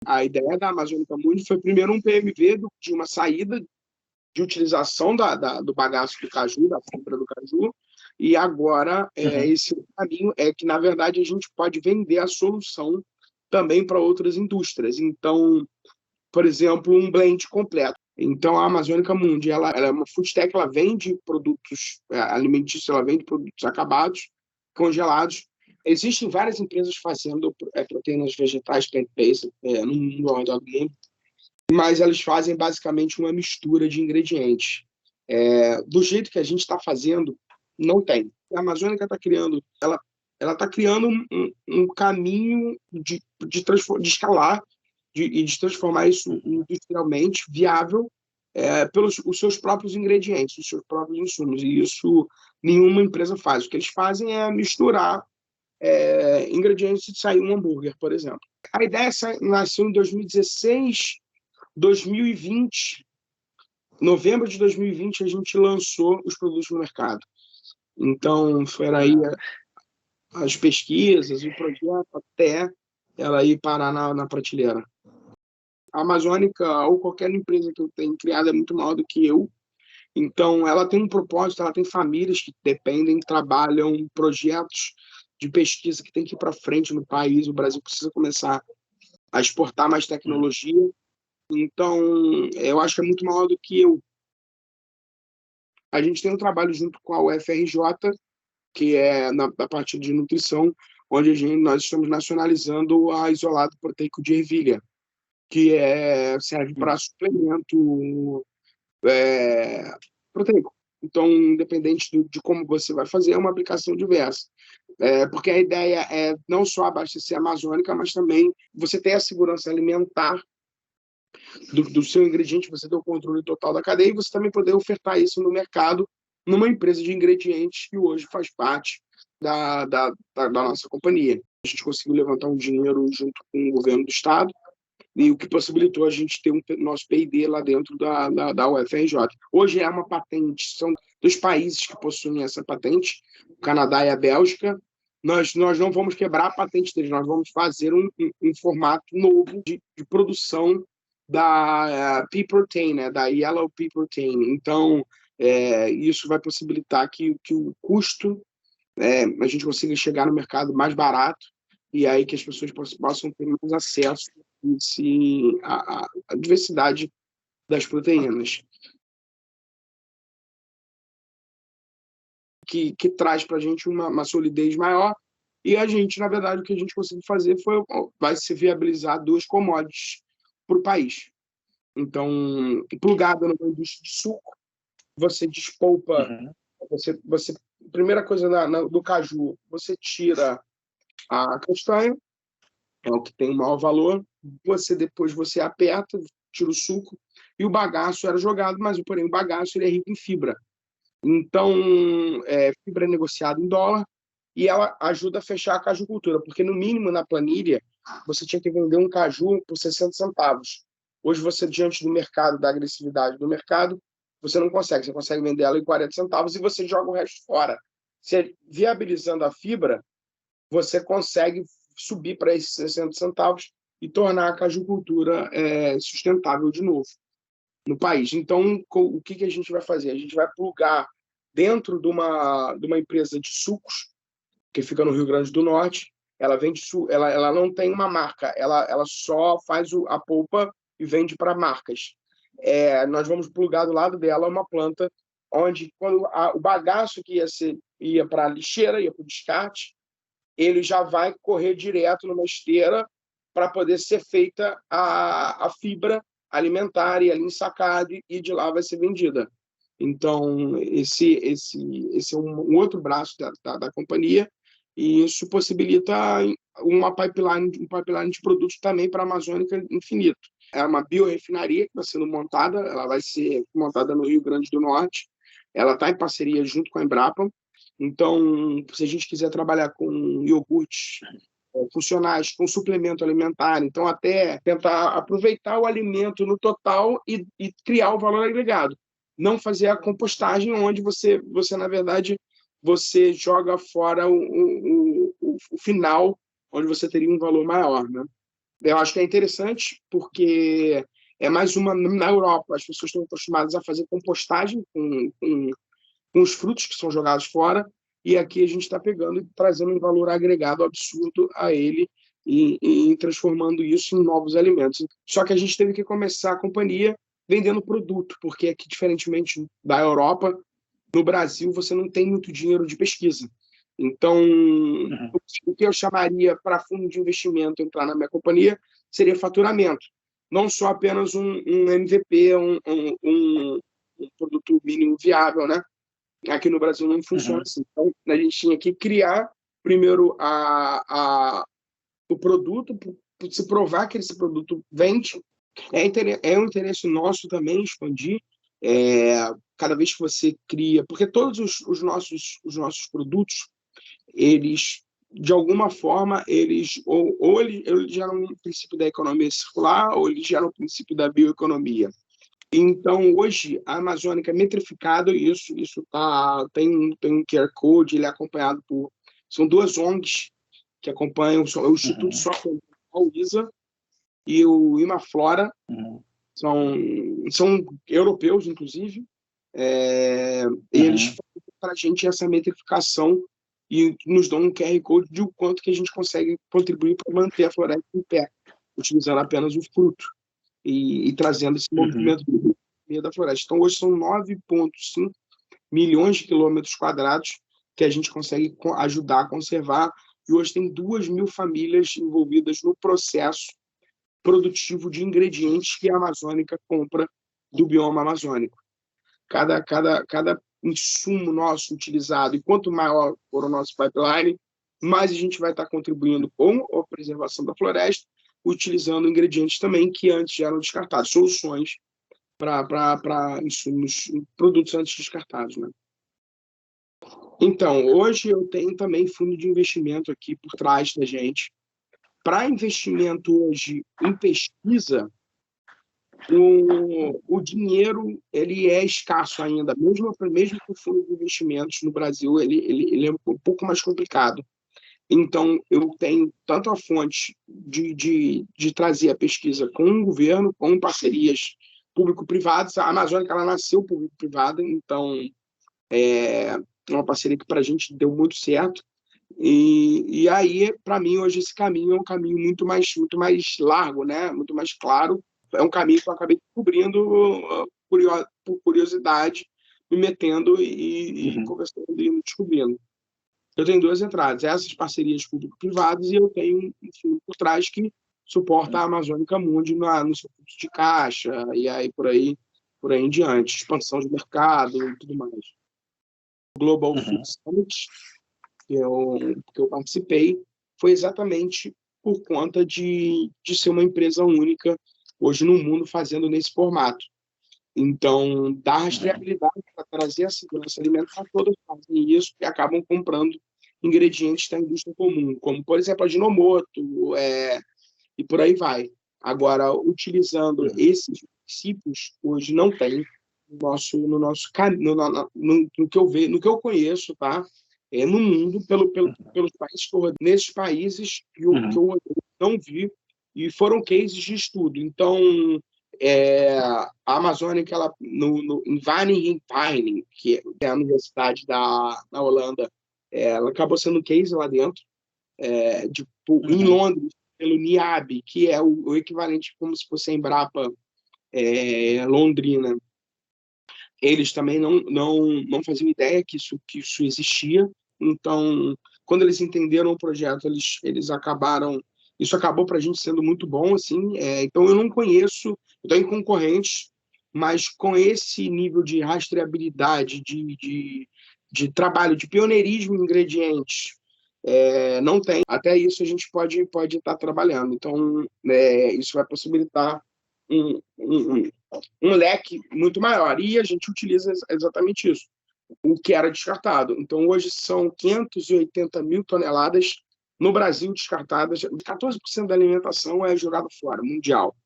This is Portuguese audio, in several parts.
A ideia da Amazônica Mundi foi primeiro um PMV de uma saída de utilização do bagaço do caju, da fibra do caju, e agora Uhum. esse caminho é que, na verdade, a gente pode vender a solução também para outras indústrias. Então, por exemplo, um blend completo. Então, a Amazônica Mundi, ela é uma food tech, ela vende produtos alimentícios, ela vende produtos acabados, congelados. Existem várias empresas fazendo proteínas vegetais plant-based no mundo, ao redor do mundo, mas elas fazem basicamente uma mistura de ingredientes. Do jeito que a gente está fazendo, não tem. A Amazônica está criando, ela está criando um caminho de escalar e de transformar isso industrialmente viável pelos os seus próprios ingredientes, os seus próprios insumos. E isso nenhuma empresa faz. O que eles fazem é misturar ingredientes e sair um hambúrguer, por exemplo. A ideia nasceu em 2016, 2020, novembro de 2020, a gente lançou os produtos no mercado. Então, foram aí as pesquisas, o projeto, até ela ir parar na prateleira. A Amazônica, ou qualquer empresa que eu tenho criado, é muito maior do que eu. Então, ela tem um propósito, ela tem famílias que dependem, trabalham, projetos de pesquisa que tem que ir para frente no país. O Brasil precisa começar a exportar mais tecnologia. Então, eu acho que é muito maior do que eu. A gente tem um trabalho junto com a UFRJ, que é na parte de nutrição, onde nós estamos nacionalizando a isolado proteico de ervilha, que serve para suplemento proteico. Então, independente de como você vai fazer, é uma aplicação diversa. Porque a ideia é não só abastecer a Amazônica, mas também você ter a segurança alimentar do seu ingrediente, você ter o controle total da cadeia e você também poder ofertar isso no mercado numa empresa de ingredientes que hoje faz parte da nossa companhia. A gente conseguiu levantar um dinheiro junto com o governo do estado e o que possibilitou a gente ter nosso P&D lá dentro da UFRJ. Hoje é uma patente, são 2 países que possuem essa patente, o Canadá e a Bélgica. Nós não vamos quebrar a patente deles, nós vamos fazer um formato novo de produção da pea protein, né, da yellow pea protein. Então, isso vai possibilitar que o custo, a gente consiga chegar no mercado mais barato e aí que as pessoas possam ter mais acesso à diversidade das proteínas. Que traz para a gente uma solidez maior e a gente, na verdade, o que a gente conseguiu fazer vai se viabilizar 2 commodities para o país. Então, plugada numa indústria de suco, você despolpa, primeira coisa do caju, você tira a castanha, é o que tem o maior valor, depois você aperta, tira o suco, e o bagaço era jogado, mas porém o bagaço ele é rico em fibra. Então, fibra é negociada em dólar e ela ajuda a fechar a cajucultura, porque no mínimo na planilha você tinha que vender um caju por 60 centavos. Hoje você, diante do mercado, da agressividade do mercado, você não consegue. Você consegue vender ela em 40 centavos e você joga o resto fora. Você, viabilizando a fibra, você consegue subir para esses 60 centavos e tornar a cajucultura sustentável de novo no país. Então, o que a gente vai fazer? A gente vai plugar dentro de uma empresa de sucos, que fica no Rio Grande do Norte. Ela vende ela não tem uma marca, ela só faz a polpa e vende para marcas. Nós vamos plugar do lado dela uma planta onde, quando o bagaço que ia para a lixeira, ia para o descarte, ele já vai correr direto numa esteira para poder ser feita a fibra alimentar e ali ensacada e de lá vai ser vendida. Então, esse é um outro braço da companhia e isso possibilita um pipeline de produtos também para a Amazônica infinito. É uma biorefinaria que está sendo montada, ela vai ser montada no Rio Grande do Norte, ela está em parceria junto com a Embrapa. Então, se a gente quiser trabalhar com iogurtes funcionais, com suplemento alimentar, então até tentar aproveitar o alimento no total e criar o valor agregado. Não fazer a compostagem onde você na verdade, você joga fora o final, onde você teria um valor maior, né? Eu acho que é interessante porque é mais uma... Na Europa, as pessoas estão acostumadas a fazer compostagem com os frutos que são jogados fora, e aqui a gente está pegando e trazendo um valor agregado absurdo a ele e transformando isso em novos alimentos. Só que a gente teve que começar a companhia vendendo produto, porque aqui, diferentemente da Europa, no Brasil você não tem muito dinheiro de pesquisa. Então, o que eu chamaria para fundo de investimento entrar na minha companhia seria faturamento. Não só apenas um MVP, um produto mínimo viável, né? Aqui no Brasil não funciona assim. Então, a gente tinha que criar primeiro o produto, se provar que esse produto vende. É um interesse nosso também expandir. Cada vez que você cria, porque todos os nossos produtos, eles, de alguma forma, ou eles geram um princípio da economia circular, ou eles geram o princípio da bioeconomia. Então, hoje, a Amazônica é metrificado, isso tem um QR Code, ele é acompanhado por... São duas ONGs que acompanham, o Instituto Software Ambiental, o ISA, e o Imaflora, são europeus, inclusive, e eles fazem para a gente essa metrificação e nos dão um QR Code de o quanto que a gente consegue contribuir para manter a floresta em pé, utilizando apenas o fruto e trazendo esse movimento no meio da floresta. Então, hoje são 9,5 milhões de quilômetros quadrados que a gente consegue ajudar a conservar, e hoje tem 2.000 famílias envolvidas no processo produtivo de ingredientes que a Amazônica compra do bioma amazônico. Cada insumo nosso utilizado, e quanto maior for o nosso pipeline, mais a gente vai estar contribuindo com a preservação da floresta, utilizando ingredientes também que antes eram descartados, soluções para insumos, produtos antes descartados, né? Então, hoje eu tenho também fundo de investimento aqui por trás da gente. Para investimento hoje em pesquisa, o dinheiro ele é escasso ainda, mesmo com o fundo de investimentos no Brasil, ele é um pouco mais complicado. Então, eu tenho tanto a fonte de trazer a pesquisa com o governo, com parcerias público-privadas. A Amazônica ela nasceu público-privada, então é uma parceria que para a gente deu muito certo. E aí, para mim, hoje esse caminho é um caminho muito mais largo, né? Muito mais claro. É um caminho que eu acabei descobrindo por curiosidade, me metendo e conversando e descobrindo. Eu tenho duas entradas, essas parcerias público-privadas, e eu tenho um fundo por trás que suporta a Amazônica Mundi no seu fluxo de caixa, e aí por aí em diante, expansão de mercado e tudo mais. O Global Food Summit, que eu participei, foi exatamente por conta de ser uma empresa única hoje no mundo fazendo nesse formato. Então, dar rastreabilidade para trazer a segurança alimentar, todas fazem isso e acabam comprando ingredientes da indústria comum, como, por exemplo, a Ajinomoto, e por aí vai. Agora, utilizando esses princípios, hoje não tem no nosso caminho, no que eu vejo, no que eu conheço, tá? No mundo, pelos países que eu rodei. Nesses países que eu não vi, e foram cases de estudo. Então, a Amazônica, ela, em Wageningen, que é a universidade na Holanda, ela acabou sendo um case lá dentro, em Londres, pelo NIAB, que é o equivalente como se fosse a Embrapa Londrina. Eles também não faziam ideia que isso existia. Então, quando eles entenderam o projeto, eles acabaram... Isso acabou para a gente sendo muito bom, assim. Então, eu não conheço, eu tenho concorrentes, mas com esse nível de rastreabilidade, de trabalho, de pioneirismo em ingredientes, não tem. Até isso a gente pode estar trabalhando. Então, isso vai possibilitar um leque muito maior. E a gente utiliza exatamente isso, o que era descartado. Então, hoje são 580 mil toneladas no Brasil descartadas. 14% da alimentação é jogada fora, mundial.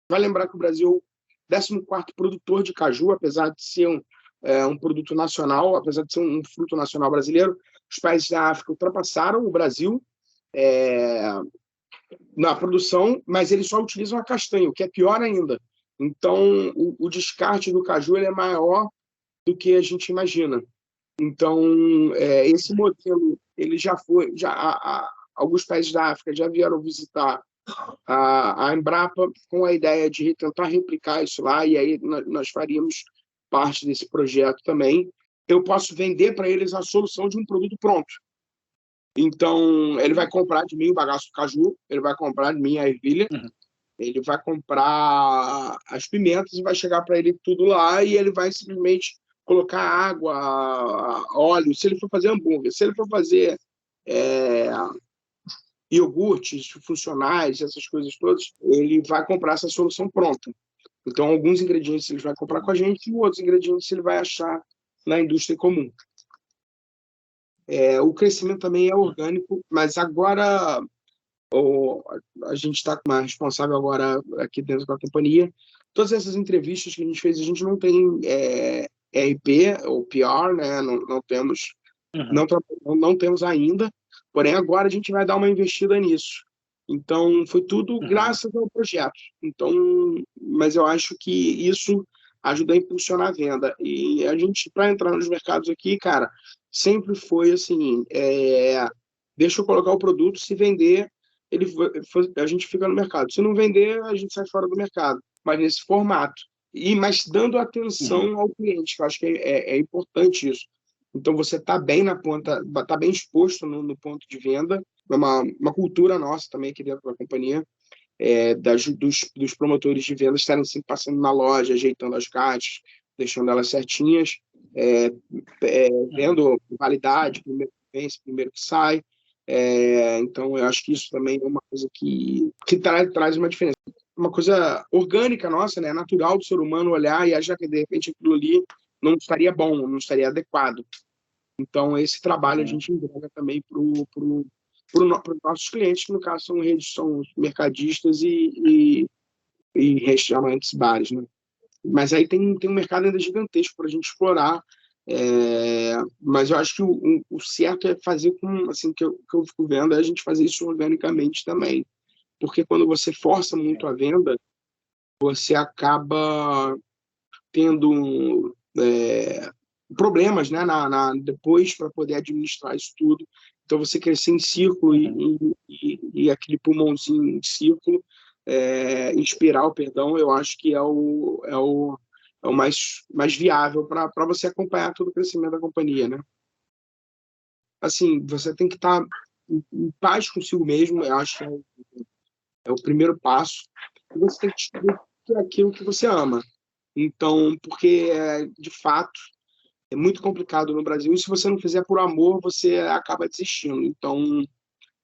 Vai lembrar que o Brasil é o 14º produtor de caju, apesar de ser um produto nacional, apesar de ser um fruto nacional brasileiro. Os países da África ultrapassaram o Brasil na produção, mas eles só utilizam a castanha, o que é pior ainda. Então, o descarte do caju ele é maior do que a gente imagina. Então, esse modelo, ele já foi, alguns países da África já vieram visitar a Embrapa com a ideia de tentar replicar isso lá, e aí nós faríamos parte desse projeto também. Eu posso vender para eles a solução de um produto pronto. Então, ele vai comprar de mim o bagaço do caju, ele vai comprar de mim a ervilha, ele vai comprar as pimentas e vai chegar para ele tudo lá e ele vai simplesmente colocar água, óleo, se ele for fazer hambúrguer, se ele for fazer iogurtes funcionais, essas coisas todas, ele vai comprar essa solução pronta. Então, alguns ingredientes ele vai comprar com a gente e outros ingredientes ele vai achar na indústria comum. O crescimento também é orgânico, mas agora a gente está com uma responsável agora aqui dentro da companhia. Todas essas entrevistas que a gente fez, a gente não tem RP ou PR, né? Não temos, não temos ainda, porém agora a gente vai dar uma investida nisso. Então, foi tudo graças ao projeto. Então, mas eu acho que isso ajuda a impulsionar a venda. E a gente, para entrar nos mercados aqui, cara, sempre foi assim, deixa eu colocar o produto, se vender, a gente fica no mercado. Se não vender, a gente sai fora do mercado. Mas nesse formato. Mas dando atenção ao cliente, que eu acho que é importante isso. Então, você está bem na ponta, está bem exposto no ponto de venda. É uma cultura nossa também aqui dentro da companhia, dos promotores de vendas estarem sempre passando na loja, ajeitando as caixas, deixando elas certinhas, vendo validade, primeiro que vence, primeiro que sai. Então, eu acho que isso também é uma coisa que traz uma diferença. Uma coisa orgânica nossa, né? Natural do ser humano olhar e achar que, de repente, aquilo ali não estaria bom, não estaria adequado. Então, esse trabalho a gente entrega também para os nossos clientes, que no caso são mercadistas e restaurantes, bares, né? Mas aí tem um mercado ainda gigantesco para a gente explorar, mas eu acho que o certo é fazer com, assim, que eu fico vendo, é a gente fazer isso organicamente também, porque quando você força muito a venda, você acaba tendo problemas, né, depois para poder administrar isso tudo. Então, você crescer em círculo e aquele pulmãozinho de círculo, em espiral, perdão, eu acho que é o mais viável para você acompanhar todo o crescimento da companhia, né? Assim, você tem que estar em paz consigo mesmo, eu acho que é o primeiro passo. E você tem que descobrir que é aquilo que você ama. Então, porque, de fato, é muito complicado no Brasil, e se você não fizer por amor, você acaba desistindo. Então,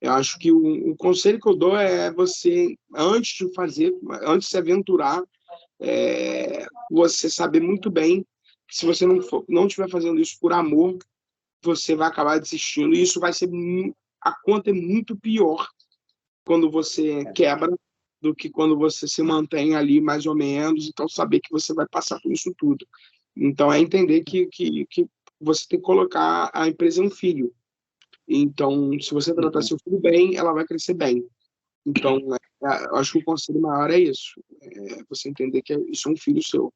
eu acho que o conselho que eu dou é você, antes de se aventurar, você saber muito bem que se você não estiver fazendo isso por amor, você vai acabar desistindo, e isso vai ser... A conta é muito pior quando você quebra do que quando você se mantém ali mais ou menos, então saber que você vai passar por isso tudo. Então, é entender que você tem que colocar a empresa em um filho. Então, se você tratar seu filho bem, ela vai crescer bem. Então, eu acho que o conselho maior é isso. Você entender que isso é um filho seu.